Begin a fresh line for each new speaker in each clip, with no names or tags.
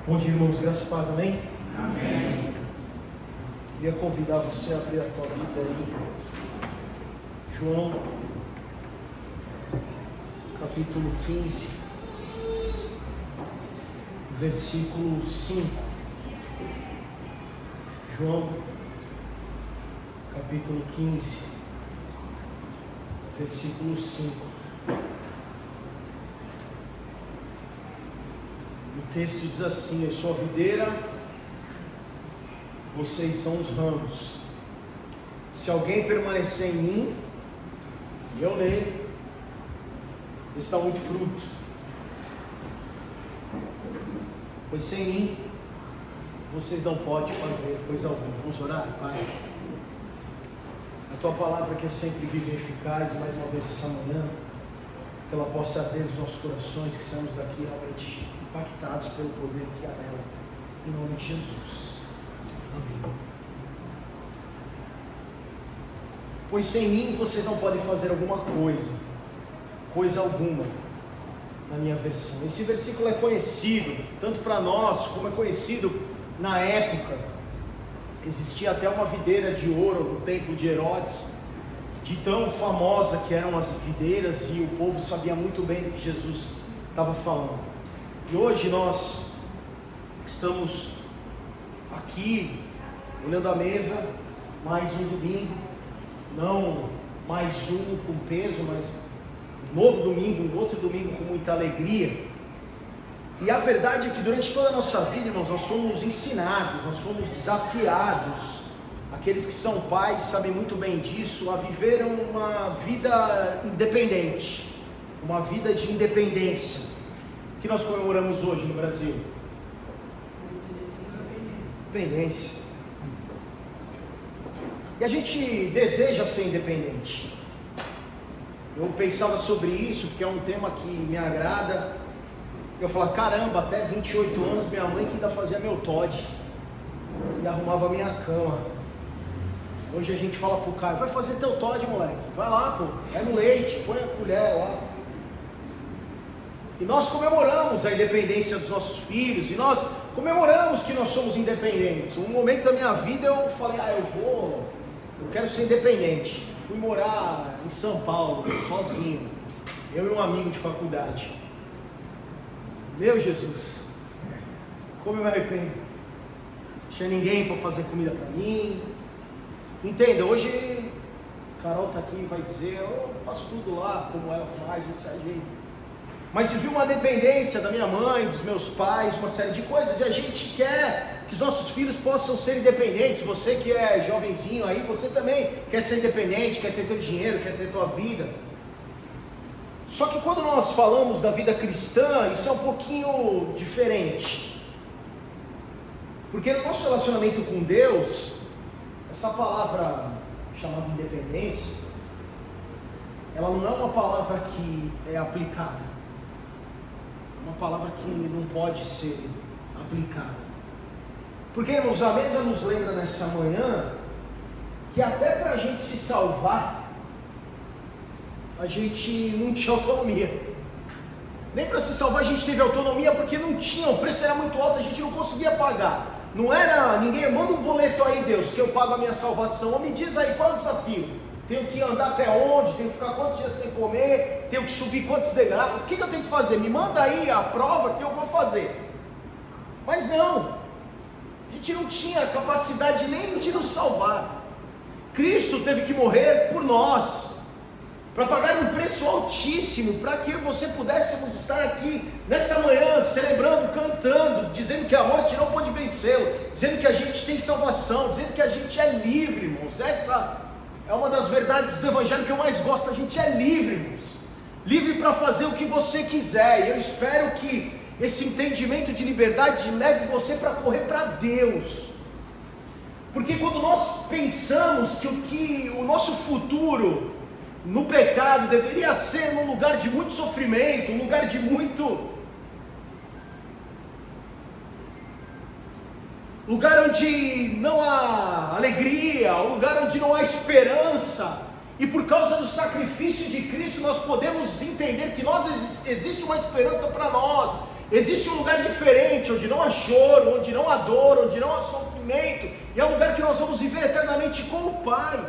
Bom dia, irmãos, graças a Deus, amém?
Amém.
Queria convidar você a abrir a tua Bíblia aí, João, capítulo 15, versículo 5. João, capítulo 15, versículo 5. O texto diz assim: eu sou a videira, vocês são os ramos. Se alguém permanecer em mim e eu nele, esse dá muito fruto, pois sem mim vocês não podem fazer coisa alguma. Vamos orar, Pai? A tua palavra que é sempre viva e eficaz, e mais uma vez essa manhã, que ela possa abrir os nossos corações, que saímos daqui realmente impactados pelo poder que há nela, em nome de Jesus. Amém. Pois sem mim vocês não podem fazer alguma coisa alguma, na minha versão. Esse versículo é conhecido tanto para nós, como é conhecido na época. Existia até uma videira de ouro no templo de Herodes, de tão famosa que eram as videiras, e o povo sabia muito bem do que Jesus estava falando. E hoje nós estamos aqui olhando a mesa, mais um domingo, não mais um com peso, mas um novo domingo, um outro domingo com muita alegria. E a verdade é que durante toda a nossa vida, irmãos, nós somos ensinados, nós somos desafiados, aqueles que são pais sabem muito bem disso, a viver uma vida independente, uma vida de independência, que nós comemoramos hoje no Brasil. Independência. E a gente deseja ser independente. Eu pensava sobre isso, porque é um tema que me agrada. Eu falava, caramba, até 28 anos minha mãe que ainda fazia meu Todd e arrumava minha cama. Hoje a gente fala pro Caio, vai fazer teu Todd, moleque, vai lá, pô, vai no leite, põe a colher lá. E nós comemoramos a independência dos nossos filhos, e nós comemoramos que nós somos independentes. Um momento da minha vida eu falei, eu quero ser independente. Fui morar em São Paulo, sozinho, eu e um amigo de faculdade. Meu Jesus, como eu me arrependo. Não tinha ninguém para fazer comida para mim. Entenda, hoje Carol está aqui e vai dizer, eu faço tudo lá, como ela faz, a gente se ajeita. Mas vivi uma dependência da minha mãe, dos meus pais, uma série de coisas, e a gente quer que os nossos filhos possam ser independentes. Você que é jovenzinho aí, você também quer ser independente, quer ter teu dinheiro, quer ter tua vida. Só que quando nós falamos da vida cristã, isso é um pouquinho diferente. Porque no nosso relacionamento com Deus, essa palavra chamada independência, ela não é uma palavra que é aplicada. É uma palavra que não pode ser aplicada. Porque, irmãos, a mesa nos lembra nessa manhã que até para a gente se salvar, a gente não tinha autonomia. Nem para se salvar a gente teve autonomia, porque não tinha, o preço era muito alto, a gente não conseguia pagar. Não era, ninguém, manda um boleto aí, Deus, que eu pago a minha salvação. Ou me diz aí, qual é o desafio? Tenho que andar até onde? Tenho que ficar quantos dias sem comer? Tenho que subir quantos degraus? O que eu tenho que fazer? Me manda aí a prova que eu vou fazer. Mas não, a gente não tinha capacidade nem de nos salvar. Cristo teve que morrer por nós, para pagar um preço altíssimo, para que você pudéssemos estar aqui nessa manhã, celebrando, cantando, dizendo que a morte não pode vencê-lo, dizendo que a gente tem salvação, dizendo que a gente é livre, irmãos. Essa é uma das verdades do Evangelho que eu mais gosto. A gente é livre, irmãos, livre para fazer o que você quiser. E eu espero que esse entendimento de liberdade leve você para correr para Deus. Porque quando nós pensamos que o nosso futuro no pecado deveria ser num lugar de muito sofrimento, um lugar de lugar onde não há alegria, um lugar onde não há esperança, E por causa do sacrifício de Cristo, nós podemos entender que existe uma esperança para nós. Existe um lugar diferente, onde não há choro, onde não há dor, onde não há sofrimento, e é um lugar que nós vamos viver eternamente com o Pai.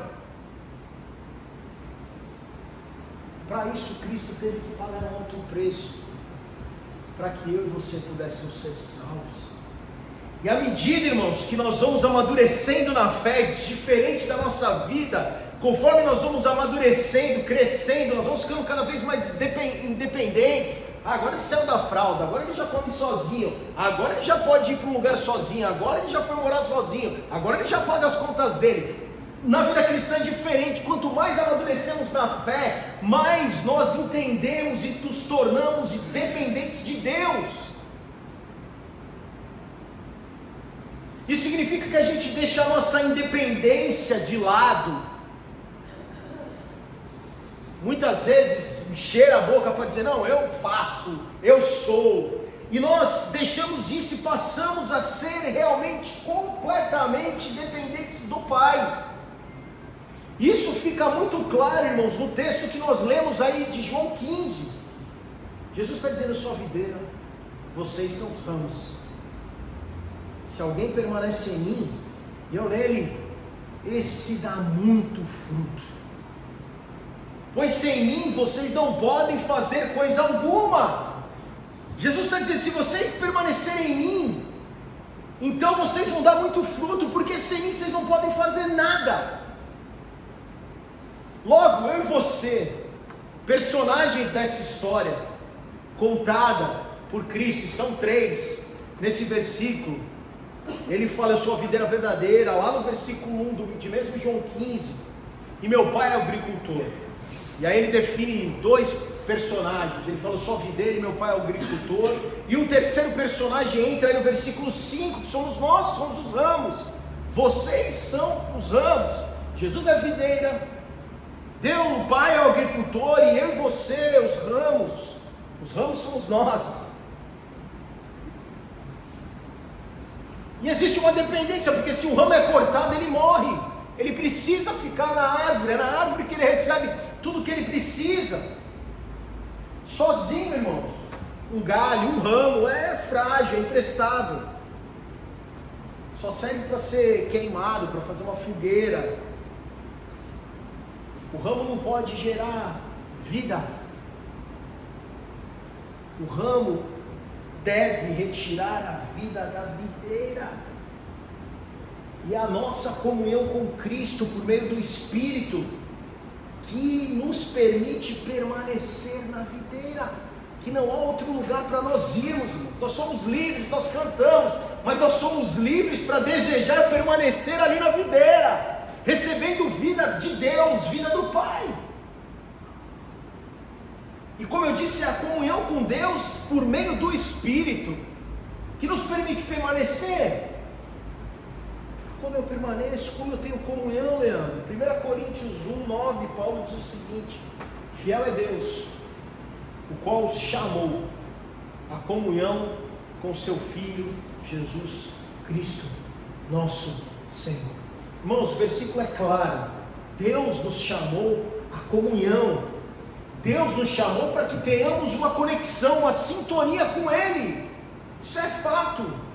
Para isso Cristo teve que pagar um alto preço, para que eu e você pudéssemos ser salvos. E à medida, irmãos, que nós vamos amadurecendo na fé, diferente da nossa vida, conforme nós vamos amadurecendo, crescendo, nós vamos ficando cada vez mais independentes. Agora ele saiu da fralda, agora ele já come sozinho, agora ele já pode ir para um lugar sozinho, agora ele já foi morar sozinho, agora ele já paga as contas dele. Na vida cristã é diferente. Quanto mais amadurecemos na fé, mais nós entendemos e nos tornamos dependentes de Deus. Isso significa que a gente deixa a nossa independência de lado. Muitas vezes cheira a boca para dizer, não, eu faço, eu sou. E nós deixamos isso e passamos a ser realmente completamente dependentes do Pai. Isso fica muito claro, irmãos, no texto que nós lemos aí de João 15. Jesus está dizendo, eu sou a videira, vocês são os ramos. Se alguém permanece em mim, e eu nele, esse dá muito fruto. Pois sem mim vocês não podem fazer coisa alguma. Jesus está dizendo, se vocês permanecerem em mim, então vocês vão dar muito fruto, porque sem mim vocês não podem fazer nada. Logo, eu e você, personagens dessa história, contada por Cristo, e são 3, nesse versículo, ele fala, eu sou a videira verdadeira, lá no versículo 1, de mesmo João 15, e meu pai é o agricultor. E aí ele define 2 personagens, ele fala, eu sou a videira e meu pai é o agricultor, e um terceiro personagem entra aí no versículo 5, que somos nós, somos os ramos, vocês são os ramos, Jesus é a videira, Deus, o Pai é o agricultor, e eu e você, os ramos somos nós. E existe uma dependência, porque se um ramo é cortado, ele morre, ele precisa ficar na árvore, é na árvore que ele recebe tudo o que ele precisa. Sozinho, irmãos, um galho, um ramo é frágil, é imprestável, só serve para ser queimado, para fazer uma fogueira. O ramo não pode gerar vida. O ramo deve retirar a vida da videira. E a nossa comunhão com Cristo por meio do Espírito que nos permite permanecer na videira, que não há outro lugar para nós irmos, irmão. Nós somos livres, nós cantamos, mas nós somos livres para desejar permanecer ali na videira, recebendo vida de Deus, vida do Pai. E como eu disse, a comunhão com Deus por meio do Espírito que nos permite permanecer. Como eu permaneço, como eu tenho comunhão, Leandro? 1 Coríntios 1:9, Paulo diz o seguinte: fiel é Deus, o qual os chamou à comunhão com seu Filho Jesus Cristo, nosso Senhor. Irmãos, o versículo é claro. Deus nos chamou à comunhão. Deus nos chamou para que tenhamos uma conexão, uma sintonia com Ele. Isso é fato.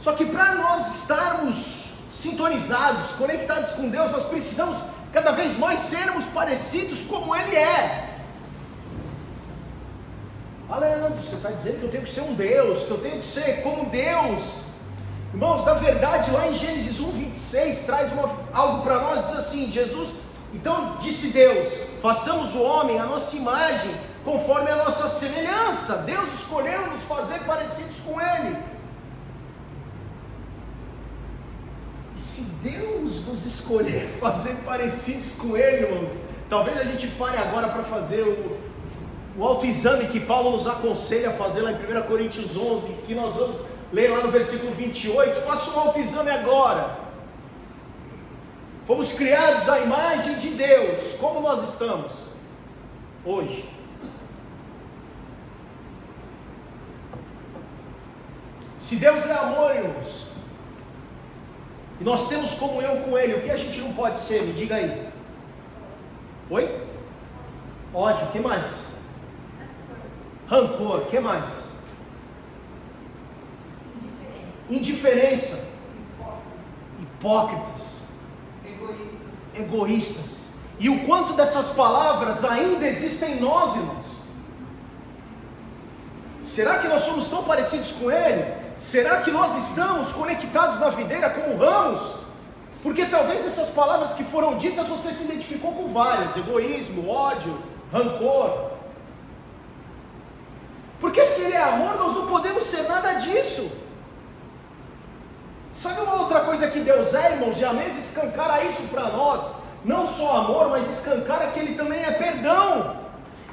Só que para nós estarmos sintonizados, conectados com Deus, nós precisamos cada vez mais sermos parecidos como Ele é. Leandro, você está dizendo que eu tenho que ser um Deus, que eu tenho que ser como Deus. Irmãos, na verdade, lá em Gênesis 1:26, traz algo para nós, diz assim, Jesus, então disse Deus, façamos o homem à nossa imagem, conforme a nossa semelhança. Deus escolheu nos fazer parecidos com Ele. E se Deus nos escolher fazer parecidos com Ele, irmãos, talvez a gente pare agora para fazer o autoexame que Paulo nos aconselha a fazer lá em 1 Coríntios 11, que nós vamos ler lá no versículo 28, faça um autoexame agora. Fomos criados à imagem de Deus, como nós estamos hoje? Se Deus é amor, irmãos, e nós temos comunhão com Ele, o que a gente não pode ser? Me diga aí. Oi? Ódio, o que mais? rancor, o que mais? Indiferença. Hipócritas. Egoístas. E o quanto dessas palavras ainda existem em nós, irmãos? Será que nós somos tão parecidos com Ele? Será que nós estamos conectados na videira como ramos? Porque talvez essas palavras que foram ditas você se identificou com várias: egoísmo, ódio, rancor. Porque se Ele é amor, nós não podemos ser nada disso. Sabe uma outra coisa que Deus é, irmãos? E a mesa escancara isso para nós. Não só amor, mas escancara que Ele também é perdão.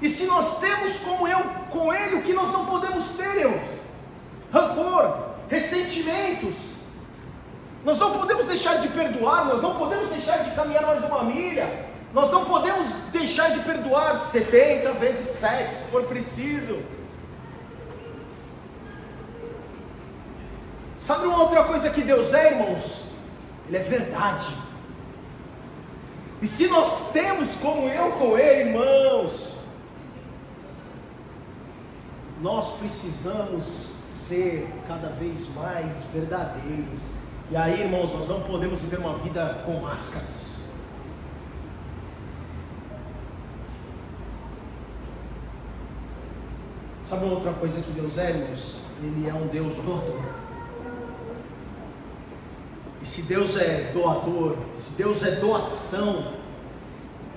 E se nós temos com Ele o que nós não podemos ter, irmãos? Rancor, ressentimentos. Nós não podemos deixar de perdoar, nós não podemos deixar de caminhar mais uma milha. Nós não podemos deixar de perdoar 70 vezes 7, se for preciso. Sabe uma outra coisa que Deus é, irmãos? Ele é verdade. E se nós temos comunhão com Ele, irmãos, nós precisamos ser cada vez mais verdadeiros. E aí, irmãos, nós não podemos viver uma vida com máscaras. Sabe uma outra coisa que Deus é, irmãos? Ele é um Deus doador. E se Deus é doador, se Deus é doação,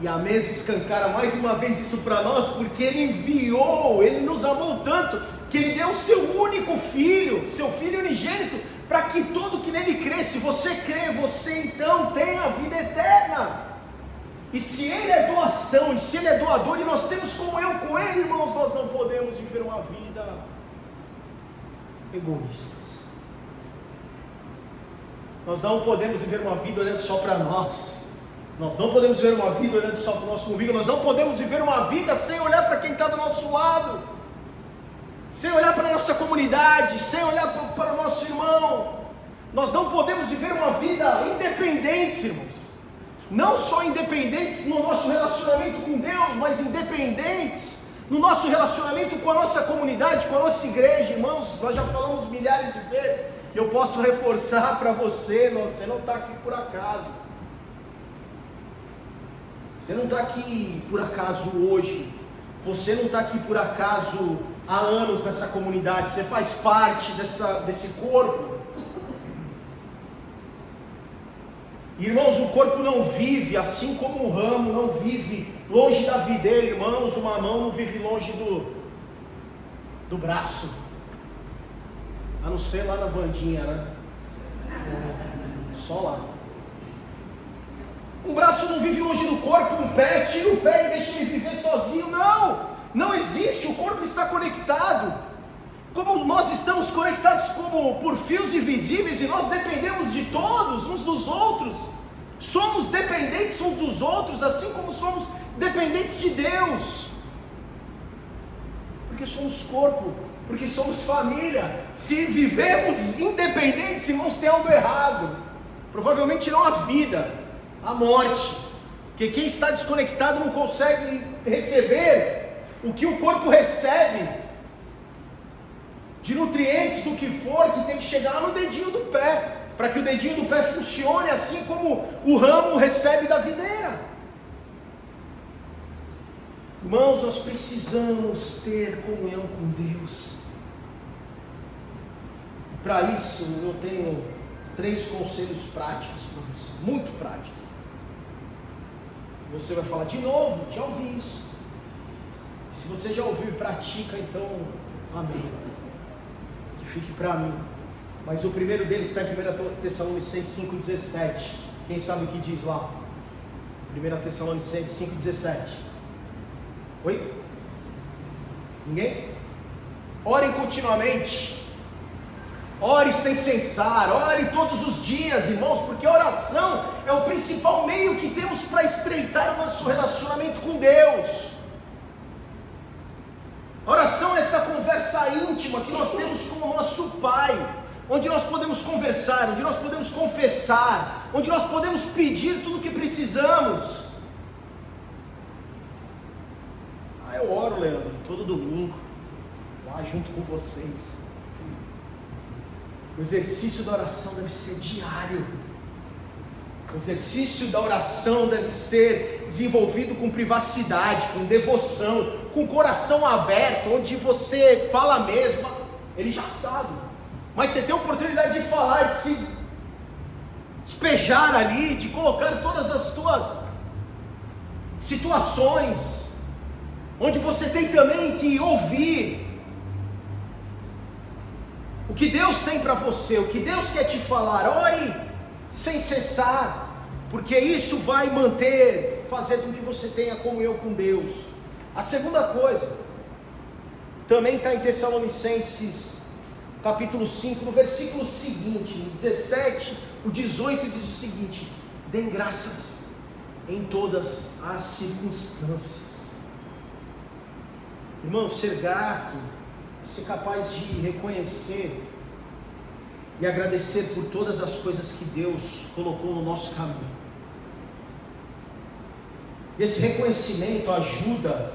e a mesa escancara mais uma vez isso para nós, porque Ele enviou, Ele nos amou tanto, que Ele deu o seu único filho, seu filho unigênito, para que todo que nele crê, se você crê, você então tem a vida eterna. E se Ele é doação, e se Ele é doador, e nós temos comunhão com Ele, irmãos, nós não podemos viver uma vida egoístas. Nós não podemos viver uma vida olhando só para nós. Nós não podemos viver uma vida olhando só para o nosso umbigo. Nós não podemos viver uma vida sem olhar para quem está do nosso lado, sem olhar para a nossa comunidade, sem olhar para o nosso irmão. Nós não podemos viver uma vida independente, irmãos. Não só independentes no nosso relacionamento com Deus, mas independentes no nosso relacionamento com a nossa comunidade, com a nossa igreja. Irmãos, nós já falamos milhares de vezes. Eu posso reforçar para você não está aqui por acaso. Você não está aqui por acaso hoje. Você não está aqui por acaso há anos nessa comunidade. Você faz parte desse corpo. Irmãos, o corpo não vive, assim como um ramo não vive longe da videira, irmãos, uma mão não vive longe do braço. A não ser lá na Vandinha, né? Só lá. Um braço não vive longe do corpo, um pé, tira o pé e deixa ele viver sozinho. Não existe, o corpo está conectado. Como nós estamos conectados como por fios invisíveis, e nós dependemos de todos, uns dos outros. Somos dependentes uns dos outros, assim como somos dependentes de Deus. Porque somos corpo. Porque somos família. Se vivemos independentes, irmãos, tem algo errado. Provavelmente não a vida, a morte. Porque quem está desconectado não consegue receber o que o corpo recebe, de nutrientes, do que for, que tem que chegar lá no dedinho do pé, para que o dedinho do pé funcione assim como o ramo recebe da videira. Irmãos, nós precisamos ter comunhão com Deus. Para isso, eu tenho 3 conselhos práticos para você, muito práticos. Você vai falar de novo, já ouvi isso. Se você já ouviu e pratica, então, amém. Que fique para mim. Mas o primeiro deles está em 1 Tessalonicenses 5,17. Quem sabe o que diz lá? 1 Tessalonicenses 5,17. Oi? Ninguém? Orem continuamente. Ore sem cessar. Ore todos os dias, irmãos, porque a oração é o principal meio que temos para estreitar o nosso relacionamento com Deus. A oração é essa conversa íntima que nós temos com o nosso Pai, onde nós podemos conversar, onde nós podemos confessar, onde nós podemos pedir tudo o que precisamos. Eu oro, Leandro, todo domingo. lá junto com vocês. O exercício da oração deve ser diário. O exercício da oração deve ser desenvolvido com privacidade, com devoção, com coração aberto, onde você fala mesmo, ele já sabe, mas você tem a oportunidade de falar, de se despejar ali, de colocar todas as tuas situações, onde você tem também que ouvir o que Deus tem para você, o que Deus quer te falar. Ore sem cessar, porque isso vai fazer com que você tenha comunhão com Deus. A segunda coisa, também está em Tessalonicenses, capítulo 5, no versículo seguinte, no 17, o 18 diz o seguinte: deem graças em todas as circunstâncias. Irmão, ser grato, ser capaz de reconhecer e agradecer por todas as coisas que Deus colocou no nosso caminho. Esse reconhecimento ajuda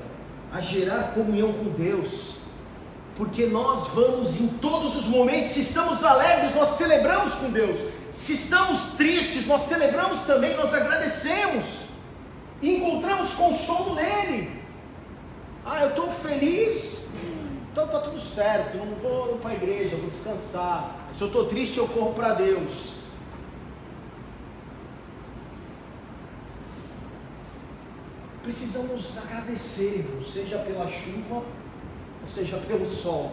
a gerar comunhão com Deus, porque nós vamos em todos os momentos, se estamos alegres, nós celebramos com Deus, se estamos tristes, nós celebramos também, nós agradecemos, e encontramos consolo nele. Eu estou feliz, então está tudo certo, não vou para a igreja, vou descansar. Se eu estou triste, eu corro para Deus. Precisamos agradecer, seja pela chuva, ou seja pelo sol.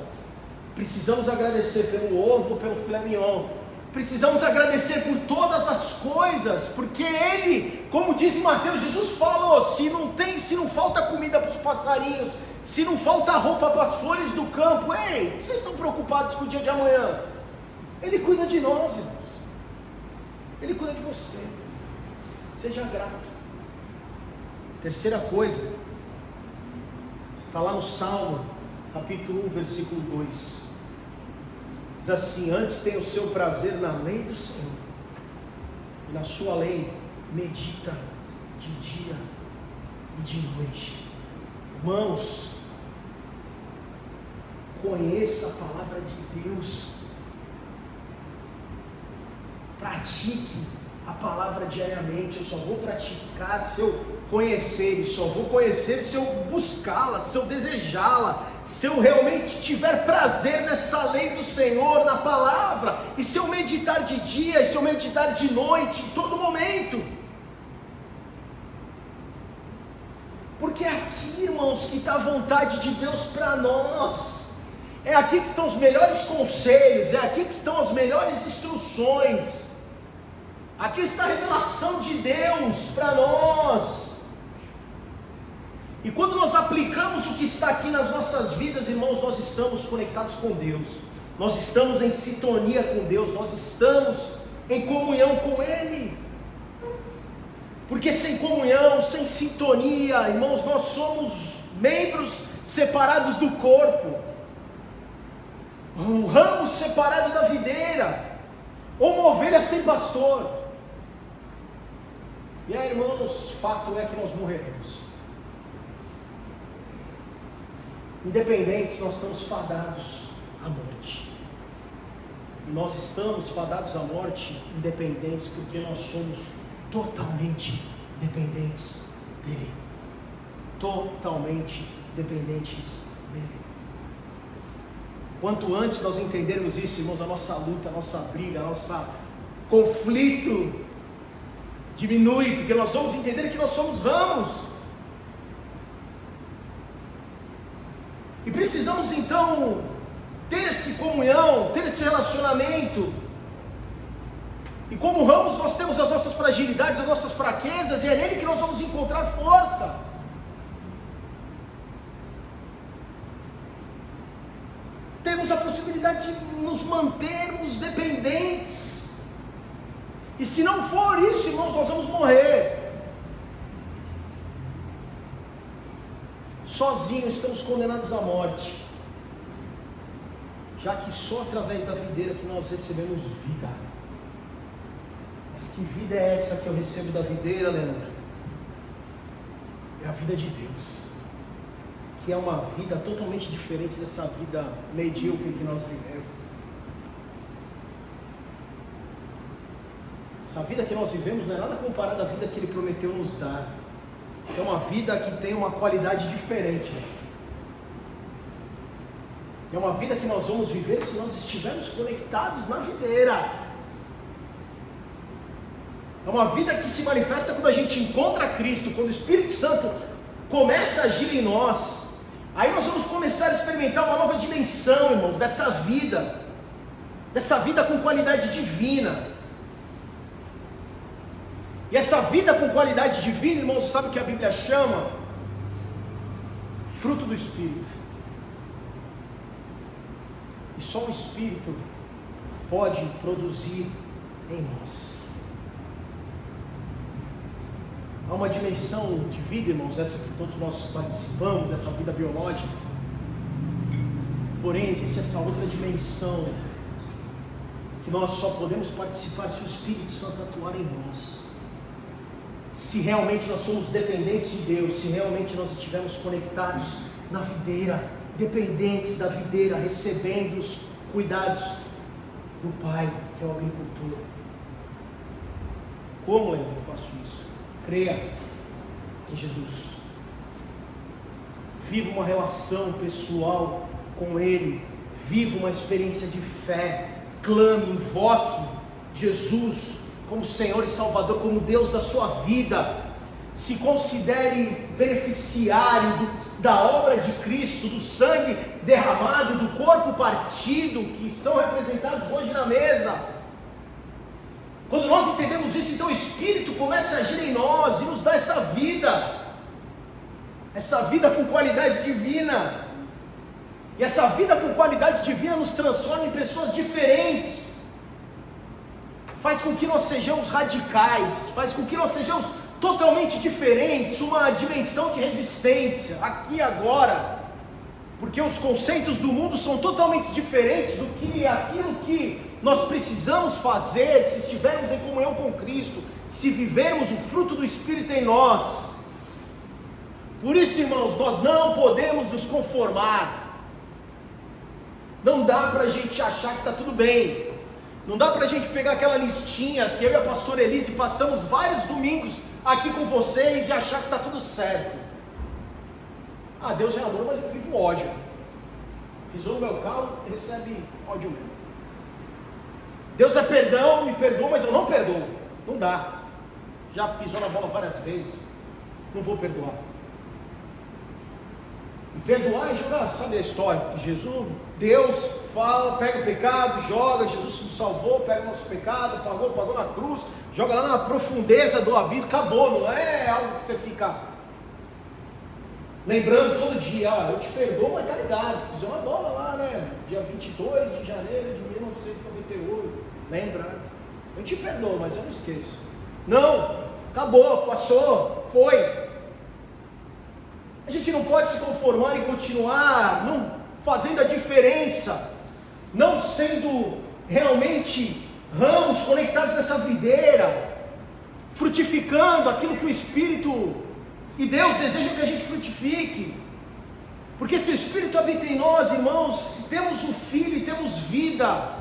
Precisamos agradecer pelo ovo ou pelo filé mignon. Precisamos agradecer por todas as coisas, porque Ele, como diz em Mateus, Jesus falou: se não falta comida para os passarinhos, se não falta roupa para as flores do campo, ei, vocês estão preocupados com o dia de amanhã? Ele cuida de nós, irmãos. Ele cuida de você. Seja grato. Terceira coisa, está lá no Salmo, capítulo 1, versículo 2. Diz assim: antes tem o seu prazer na lei do Senhor, e na sua lei medita de dia e de noite. Irmãos, conheça a palavra de Deus, pratique a palavra diariamente. Eu só vou praticar se eu conhecer, e só vou conhecer se eu buscá-la, se eu desejá-la, se eu realmente tiver prazer nessa lei do Senhor, na palavra, e se eu meditar de dia, e se eu meditar de noite, em todo momento. Porque é aqui, irmãos, que está a vontade de Deus para nós. É aqui que estão os melhores conselhos, é aqui que estão as melhores instruções. Aqui está a revelação de Deus para nós. E quando nós aplicamos o que está aqui nas nossas vidas, irmãos, nós estamos conectados com Deus, nós estamos em sintonia com Deus, nós estamos em comunhão com Ele. Porque sem comunhão, sem sintonia, irmãos, nós somos membros separados do corpo, um ramo separado da videira, ou uma ovelha sem pastor. E aí, irmãos, fato é que nós morreremos. Independentes, nós estamos fadados à morte. E nós estamos fadados à morte independentes, porque nós somos totalmente dependentes dEle. Totalmente dependentes dEle. Quanto antes nós entendermos isso, irmãos, a nossa luta, a nossa briga, o nosso conflito diminui, porque nós vamos entender que nós somos ramos. E precisamos então ter essa comunhão, ter esse relacionamento. E como ramos nós temos as nossas fragilidades, as nossas fraquezas, e é nele que nós vamos encontrar força. Temos a possibilidade de nos mantermos dependentes. E se não for isso, irmãos, nós vamos morrer. Sozinhos estamos condenados à morte, já que só através da videira que nós recebemos vida. Mas que vida é essa que eu recebo da videira, Leandro? É a vida de Deus. que é uma vida totalmente diferente dessa vida medíocre que nós vivemos. Essa vida que nós vivemos não é nada comparada à vida que Ele prometeu nos dar. É uma vida que tem uma qualidade diferente. É uma vida que nós vamos viver se nós estivermos conectados na videira. É uma vida que se manifesta quando a gente encontra Cristo, quando o Espírito Santo começa a agir em nós. Aí nós vamos começar a experimentar uma nova dimensão, irmãos, dessa vida com qualidade divina. E essa vida com qualidade divina, irmãos, sabe o que a Bíblia chama? Fruto do Espírito. E só o Espírito pode produzir em nós. Há uma dimensão de vida, irmãos, essa que todos nós participamos, essa vida biológica. Porém, existe essa outra dimensão que nós só podemos participar se o Espírito Santo atuar em nós. Se realmente nós somos dependentes de Deus, se realmente nós estivermos conectados na videira, dependentes da videira, recebendo os cuidados do Pai, que é o agricultor. Como eu faço isso? Creia em Jesus. Viva uma relação pessoal com Ele. Viva uma experiência de fé. Clame, invoque Jesus como Senhor e Salvador, como Deus da sua vida. Se considere beneficiário da obra de Cristo, do sangue derramado, do corpo partido, que são representados hoje na mesa. Quando nós entendemos isso, então o Espírito começa a agir em nós e nos dá essa vida com qualidade divina. E essa vida com qualidade divina nos transforma em pessoas diferentes. Faz com que nós sejamos radicais, faz com que nós sejamos totalmente diferentes, uma dimensão de resistência, aqui e agora, porque os conceitos do mundo são totalmente diferentes do que aquilo que nós precisamos fazer, se estivermos em comunhão com Cristo, se vivermos o fruto do Espírito em nós. Por isso, irmãos, nós não podemos nos conformar, não dá para a gente achar que está tudo bem, não dá para a gente pegar aquela listinha que eu e a pastora Elise passamos vários domingos aqui com vocês e achar que está tudo certo. Ah, Deus é amor, mas eu vivo ódio. Pisou no meu carro, recebe ódio mesmo. Deus é perdão, me perdoa, mas eu não perdoo. Não dá. Já pisou na bola várias vezes. Não vou perdoar. E perdoar é jogar, sabe a história? Jesus, Deus fala, pega o pecado, joga, Jesus nos salvou, pega o nosso pecado, pagou na cruz, joga lá na profundeza do abismo, acabou, não é algo que você fica lembrando todo dia. Ah, eu te perdoo, mas tá ligado, pisou na bola lá, né? Dia 22 de janeiro de 1998, lembra, né? Eu te perdoo, mas eu não esqueço. Não, acabou, passou, foi. A gente não pode se conformar e continuar não fazendo a diferença, não sendo realmente ramos conectados nessa videira, frutificando aquilo que o Espírito e Deus desejam que a gente frutifique. Porque se o Espírito habita em nós, irmãos, se temos o Filho e temos vida,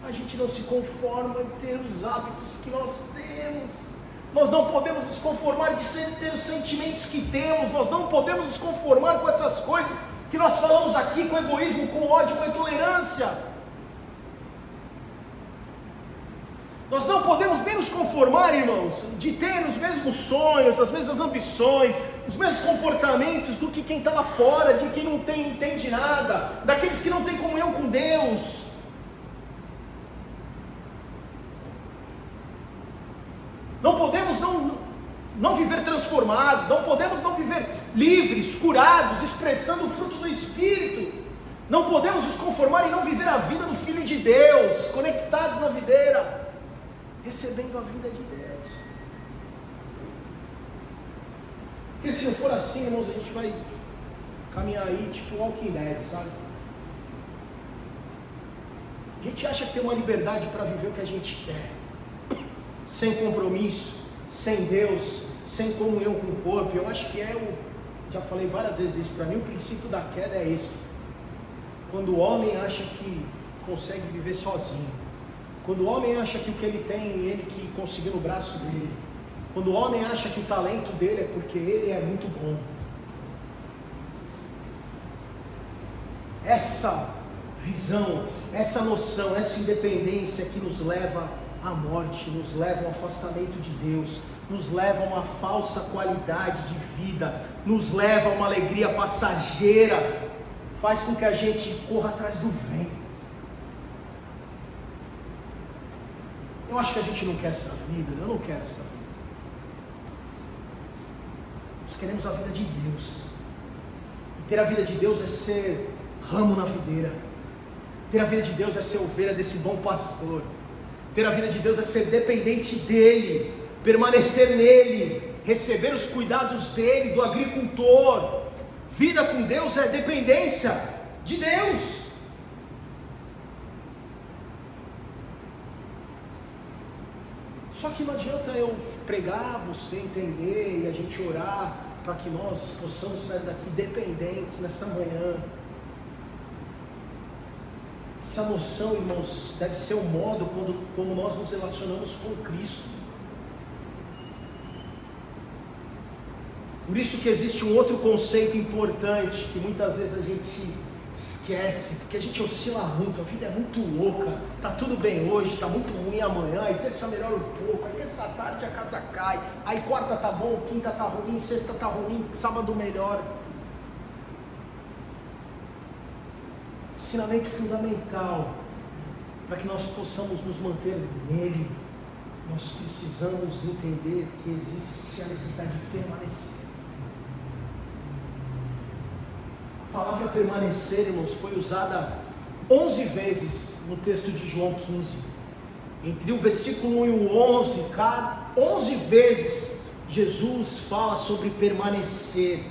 a gente não se conforma em ter os hábitos que nós temos. Nós não podemos nos conformar de ter os sentimentos que temos, nós não podemos nos conformar com essas coisas que nós falamos aqui, com egoísmo, com ódio, com intolerância. Nós não podemos nem nos conformar, irmãos, de ter os mesmos sonhos, as mesmas ambições, os mesmos comportamentos do que quem está lá fora, de quem não entende nada, daqueles que não têm comunhão com Deus. Não podemos não viver transformados, não podemos não viver livres, curados, expressando o fruto do Espírito. Não podemos nos conformar e não viver a vida do Filho de Deus, conectados na videira, recebendo a vida de Deus. Porque se não for assim, irmãos, a gente vai caminhar aí tipo Walking Dead, sabe? A gente acha que tem uma liberdade para viver o que a gente quer, sem compromisso, sem Deus, sem comunhão com o corpo. Eu acho que é o já falei várias vezes isso, para mim o princípio da queda é esse. Quando o homem acha que consegue viver sozinho, quando o homem acha que o que ele tem, ele que conseguiu no braço dele, quando o homem acha que o talento dele é porque ele é muito bom, essa visão, essa noção, essa independência que nos leva à morte, nos leva ao afastamento de Deus, nos leva a uma falsa qualidade de vida, nos leva a uma alegria passageira, faz com que a gente corra atrás do vento. Eu acho que a gente não quer essa vida, eu não quero essa vida. Nós queremos a vida de Deus. E ter a vida de Deus é ser ramo na videira. Ter a vida de Deus é ser ovelha desse bom pastor. Ter a vida de Deus é ser dependente dele, permanecer nele, receber os cuidados dele, do agricultor. Vida com Deus é dependência de Deus. Só que não adianta eu pregar, você entender e a gente orar para que nós possamos sair daqui dependentes nessa manhã. Essa noção, irmãos, deve ser o modo como nós nos relacionamos com Cristo. Por isso que existe um outro conceito importante que muitas vezes a gente esquece, porque a gente oscila muito, a vida é muito louca, tá tudo bem hoje, tá muito ruim amanhã, aí terça melhora um pouco, aí terça tarde a casa cai, aí quarta tá bom, quinta tá ruim, sexta tá ruim, sábado melhora. Ensinamento fundamental para que nós possamos nos manter nele, nós precisamos entender que existe a necessidade de permanecer. A palavra permanecer, irmãos, foi usada 11 vezes no texto de João 15. Entre o versículo 1 e o 11, 11 vezes Jesus fala sobre permanecer.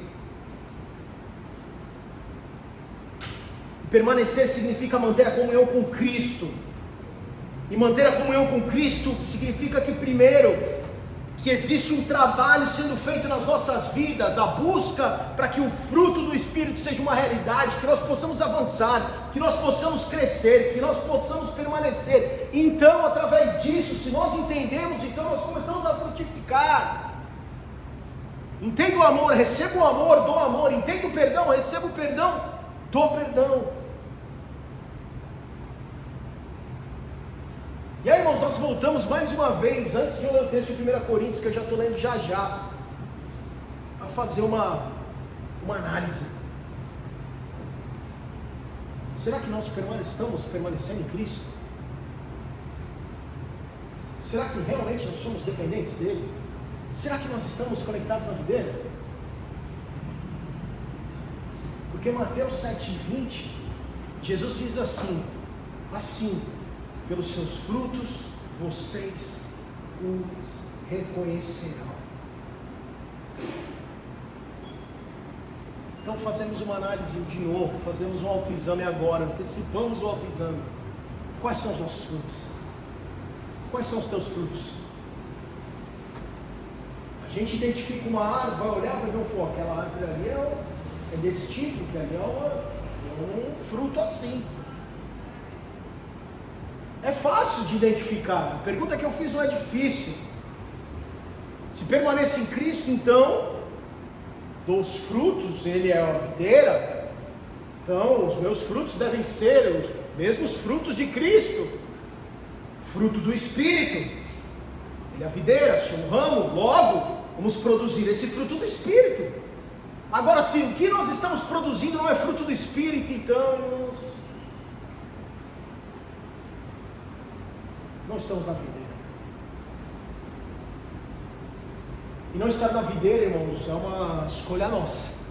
Permanecer significa manter a comunhão com Cristo. E manter a comunhão com Cristo significa que primeiro, que existe um trabalho sendo feito nas nossas vidas, a busca para que o fruto do Espírito seja uma realidade, que nós possamos avançar, que nós possamos crescer, que nós possamos permanecer. Então, através disso, se nós entendemos, então nós começamos a frutificar. Entendo o amor, recebo o amor, dou amor. Entendo o perdão, recebo o perdão, dou perdão. E aí, irmãos, nós voltamos mais uma vez, antes de eu ler o texto de 1 Coríntios, que eu já estou lendo já, a fazer uma análise. Será que nós estamos permanecendo em Cristo? Será que realmente nós somos dependentes dele? Será que nós estamos conectados na videira? Porque Mateus 7,20, Jesus diz assim, pelos seus frutos vocês os reconhecerão. Então fazemos uma análise de novo, fazemos um autoexame agora, antecipamos o autoexame. Quais são os nossos frutos? Quais são os teus frutos? A gente identifica uma árvore, vai olhar, vai ver um foco, aquela árvore ali é desse tipo, que ali é um fruto assim. É fácil de identificar, a pergunta que eu fiz não é difícil. Se permanece em Cristo, então, dos frutos, ele é a videira, então os meus frutos devem ser os mesmos frutos de Cristo, fruto do Espírito. Ele é a videira, sou um ramo, logo, vamos produzir esse fruto do Espírito. Agora, se o que nós estamos produzindo não é fruto do Espírito, então não estamos na videira. E não estar na videira, irmãos, é uma escolha nossa.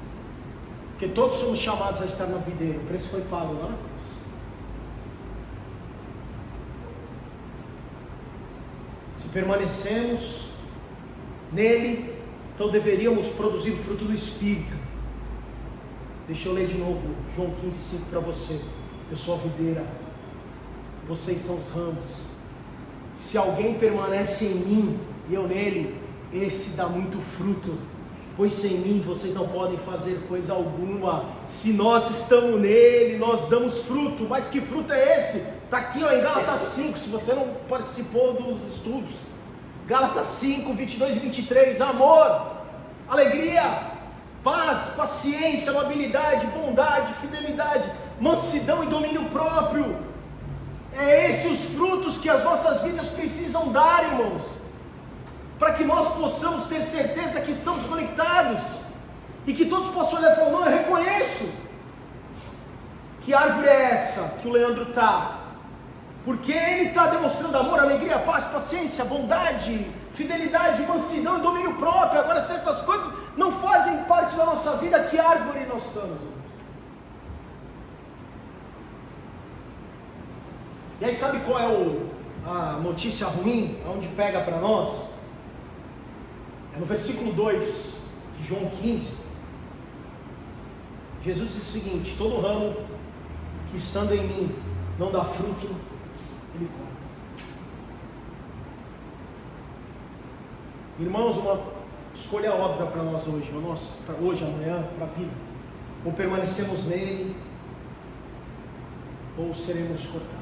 Porque todos somos chamados a estar na videira. O preço foi pago lá na cruz. Se permanecemos nele, então deveríamos produzir o fruto do Espírito. Deixa eu ler de novo João 15,5 para você. Eu sou a videira, vocês são os ramos. Se alguém permanece em mim e eu nele, esse dá muito fruto, pois sem mim vocês não podem fazer coisa alguma. Se nós estamos nele, nós damos fruto. Mas que fruto é esse? Está aqui, ó, em Gálatas 5, se você não participou dos estudos. Gálatas 5, 22 e 23, amor, alegria, paz, paciência, amabilidade, bondade, fidelidade, mansidão e domínio próprio. É esses os frutos que as nossas vidas precisam dar, irmãos, para que nós possamos ter certeza que estamos conectados, e que todos possam olhar e falar, não, eu reconheço, que árvore é essa que o Leandro está? Porque ele está demonstrando amor, alegria, paz, paciência, bondade, fidelidade, mansidão e domínio próprio. Agora, se essas coisas não fazem parte da nossa vida, que árvore nós estamos, irmãos? E aí sabe qual é a notícia ruim, aonde pega para nós? É no versículo 2 de João 15, Jesus diz o seguinte: todo ramo que estando em mim não dá fruto, ele corta. Irmãos, uma escolha óbvia para nós hoje, para hoje, amanhã, para a vida: ou permanecemos nele, ou seremos cortados.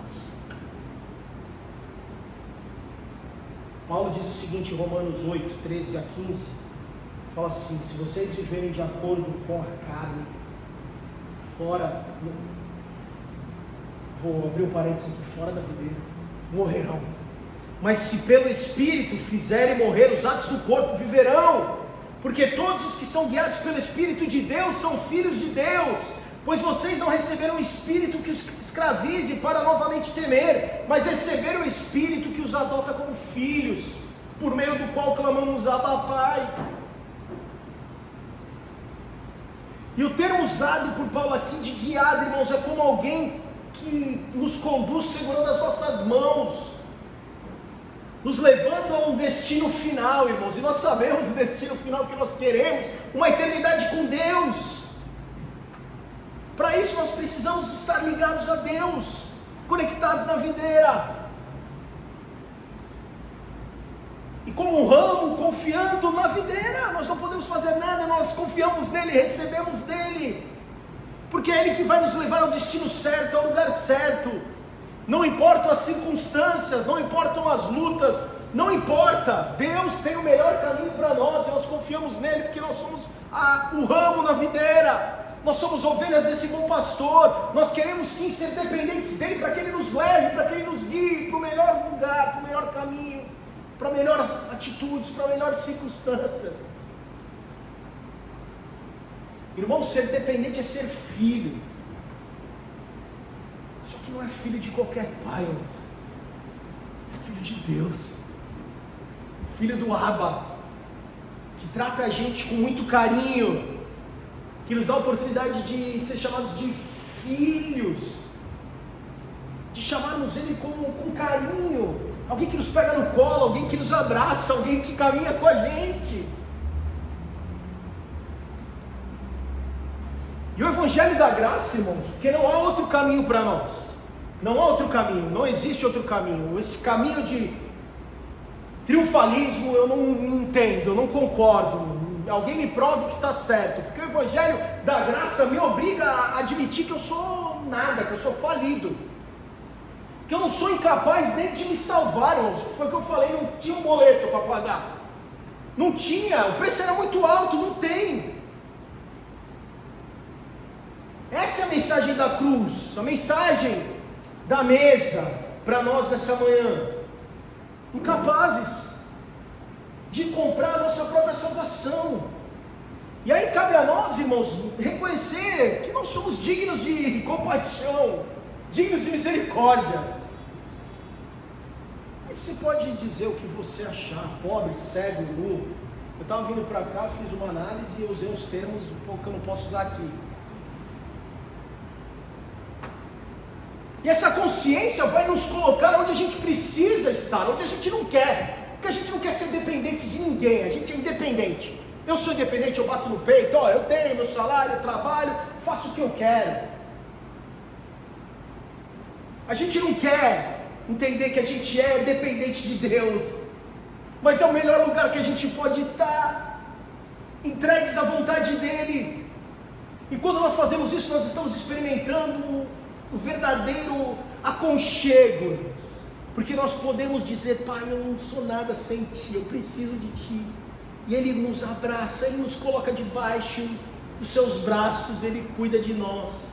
Paulo diz o seguinte em Romanos 8, 13 a 15, fala assim: se vocês viverem de acordo com a carne, fora, vou abrir um parênteses aqui, fora da videira, morrerão. Mas se pelo Espírito fizerem morrer os atos do corpo, viverão. Porque todos os que são guiados pelo Espírito de Deus são filhos de Deus. Pois vocês não receberam o Espírito que os escravize para novamente temer, mas receberam o Espírito que os adota como filhos, por meio do qual clamamos Abba, Pai. E o termo usado por Paulo aqui de guiado, irmãos, é como alguém que nos conduz segurando as nossas mãos, nos levando a um destino final, irmãos. E nós sabemos o destino final que nós queremos, uma eternidade com Deus. Para isso nós precisamos estar ligados a Deus, conectados na videira, e como um ramo confiando na videira. Nós não podemos fazer nada, nós confiamos nele, recebemos dele, porque é ele que vai nos levar ao destino certo, ao lugar certo. Não importam as circunstâncias, não importam as lutas, não importa, Deus tem o melhor caminho para nós, e nós confiamos nele, porque nós somos o ramo na videira. Nós somos ovelhas desse bom pastor. Nós queremos sim ser dependentes dele, para que ele nos leve, para que ele nos guie para o melhor lugar, para o melhor caminho, para melhores atitudes, para melhores circunstâncias. Irmão, ser dependente é ser filho. Só que não é filho de qualquer pai, irmãos. É filho de Deus, filho do Abba, que trata a gente com muito carinho, que nos dá a oportunidade de ser chamados de filhos, de chamarmos ele com carinho, alguém que nos pega no colo, alguém que nos abraça, alguém que caminha com a gente. E o Evangelho da Graça, irmãos, porque não há outro caminho para nós, não há outro caminho, não existe outro caminho. Esse caminho de triunfalismo eu não entendo, eu não concordo. Alguém me prove que está certo, porque o Evangelho da Graça me obriga a admitir que eu sou nada, que eu sou falido, que eu não sou incapaz nem de me salvar, irmãos. Foi o que eu falei, não tinha um boleto para pagar, não tinha, o preço era muito alto, não tem. Essa é a mensagem da cruz, a mensagem da mesa para nós nessa manhã. Incapazes de comprar a nossa própria salvação. E aí cabe a nós, irmãos, reconhecer que nós somos dignos de compaixão, dignos de misericórdia. Aí você pode dizer o que você achar, pobre, cego, nu. Eu estava vindo para cá, fiz uma análise e usei uns termos um pouco que eu não posso usar aqui. E essa consciência vai nos colocar onde a gente precisa estar, onde a gente não quer. Porque a gente não quer ser dependente de ninguém, a gente é independente. Eu sou independente, eu bato no peito, eu tenho meu salário, eu trabalho, faço o que eu quero. A gente não quer entender que a gente é dependente de Deus, mas é o melhor lugar que a gente pode estar. entregues à vontade dEle. E quando nós fazemos isso, nós estamos experimentando o verdadeiro aconchego, irmãos. Porque nós podemos dizer: Pai, eu não sou nada sem Ti, eu preciso de Ti. E Ele nos abraça, Ele nos coloca debaixo dos Seus braços, Ele cuida de nós.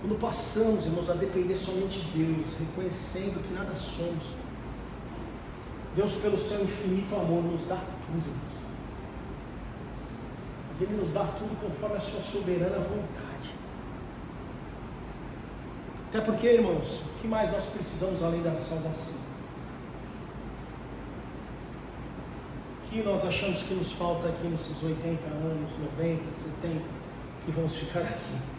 Quando passamos, irmãos, a depender somente de Deus, reconhecendo que nada somos, Deus, pelo seu infinito amor, nos dá tudo, irmãos. Mas Ele nos dá tudo conforme a sua soberana vontade. Até porque, irmãos, o que mais nós precisamos além da salvação? O que nós achamos que nos falta aqui nesses 80 anos, 90, 70, que vamos ficar aqui?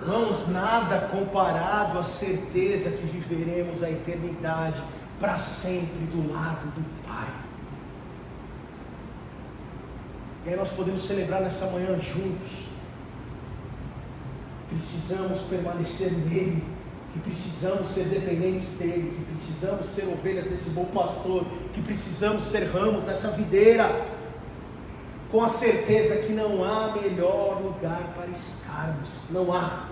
Irmãos, nada comparado à certeza que viveremos a eternidade para sempre do lado do Pai. E aí nós podemos celebrar nessa manhã juntos. Precisamos permanecer nele, que precisamos ser dependentes dele, que precisamos ser ovelhas desse bom pastor, que precisamos ser ramos nessa videira, com a certeza que não há melhor lugar para estarmos, não há,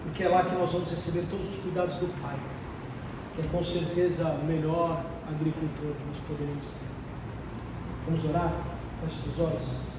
porque é lá que nós vamos receber todos os cuidados do Pai, que é com certeza o melhor agricultor que nós poderemos ter. Vamos orar? Feche os olhos.